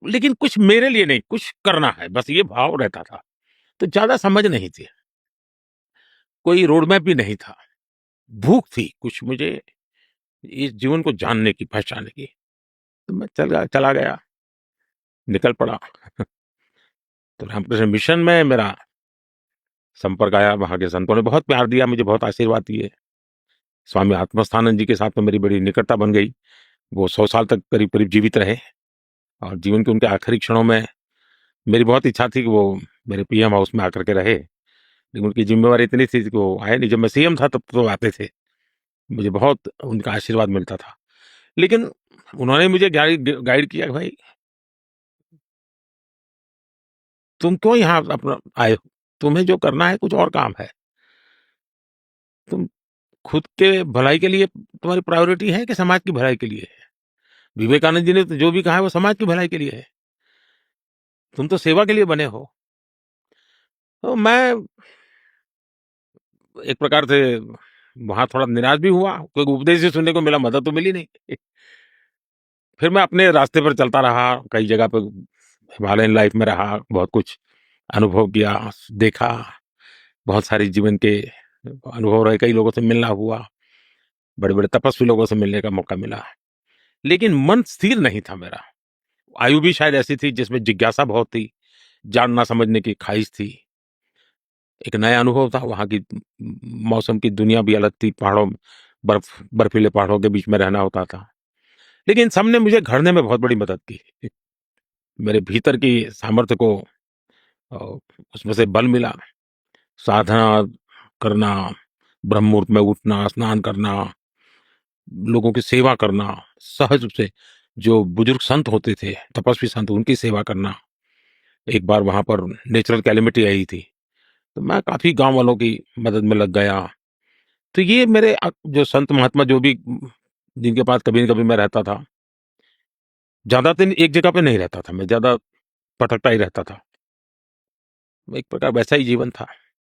लेकिन कुछ मेरे लिए नहीं, कुछ करना है, बस ये भाव रहता था। तो ज़्यादा समझ नहीं थी, कोई रोड मैप भी नहीं था। भूख थी कुछ मुझे इस जीवन को जानने की, पहचानने की। तो मैं चला गया, निकल पड़ा। तो रामकृष्ण मिशन में मेरा संपर्क आया, वहाँ के संतों ने बहुत प्यार दिया, मुझे बहुत आशीर्वाद दिए। स्वामी आत्मस्थानंद जी के साथ में मेरी बड़ी निकटता बन गई। वो 100 साल तक करीब-करीब जीवित रहे और जीवन के उनके आखिरी क्षणों में मेरी बहुत इच्छा थी कि वो मेरे पीएम हाउस में आकर के रहे, लेकिन उनकी ज़िम्मेवारी इतनी थी कि वो आए नहीं। जब मैं सीएम था तब तो आते थे, मुझे बहुत उनका आशीर्वाद मिलता था। लेकिन उन्होंने मुझे गाइड किया कि भाई तुम क्यों यहाँ अपना आए हो? तुम्हें जो करना है कुछ और काम है। तुम खुद के भलाई के लिए तुम्हारी प्रायोरिटी है कि समाज की भलाई के लिए है? विवेकानंद जी ने तो जो भी कहा है वो समाज की भलाई के लिए है। तुम तो सेवा के लिए बने हो। तो मैं एक प्रकार से वहाँ थोड़ा निराश भी हुआ, क्योंकि उपदेश ही सुनने को मिला, मदद तो मिली नहीं। फिर मैं अपने रास्ते पर चलता रहा, कई जगह पे हिमालयन लाइफ में रहा, बहुत कुछ अनुभव किया, देखा, बहुत सारे जीवन के अनुभव रहे, कई लोगों से मिलना हुआ, बड़े-बड़े तपस्वी लोगों से मिलने का मौका मिला। लेकिन मन स्थिर नहीं था मेरा। आयु भी शायद ऐसी थी जिसमें जिज्ञासा बहुत थी, जानना समझने की ख़्वाहिश थी। एक नया अनुभव था, वहाँ की मौसम की दुनिया भी अलग थी, पहाड़ों में बर्फीले पहाड़ों के बीच में रहना होता था। लेकिन सबने मुझे घड़ने में बहुत बड़ी मदद की। मेरे भीतर की सामर्थ्य को अ, उसमें से बल मिला, साधना करना, ब्रह्म मुहूर्त में उठना, स्नान करना, लोगों की सेवा करना, सहज रूप से जो बुजुर्ग संत होते थे, तपस्वी संत, उनकी सेवा करना। एक बार वहाँ पर नेचुरल कैलेमिटी आई थी, तो मैं काफ़ी गाँव वालों की मदद में लग गया। तो ये मेरे जो संत महात्मा जो भी जिनके पास कभी न कभी मैं रहता था, ज़्यादा दिन एक जगह पे नहीं रहता था मैं, ज़्यादा भटकता ही रहता था। एक प्रकार वैसा ही जीवन था।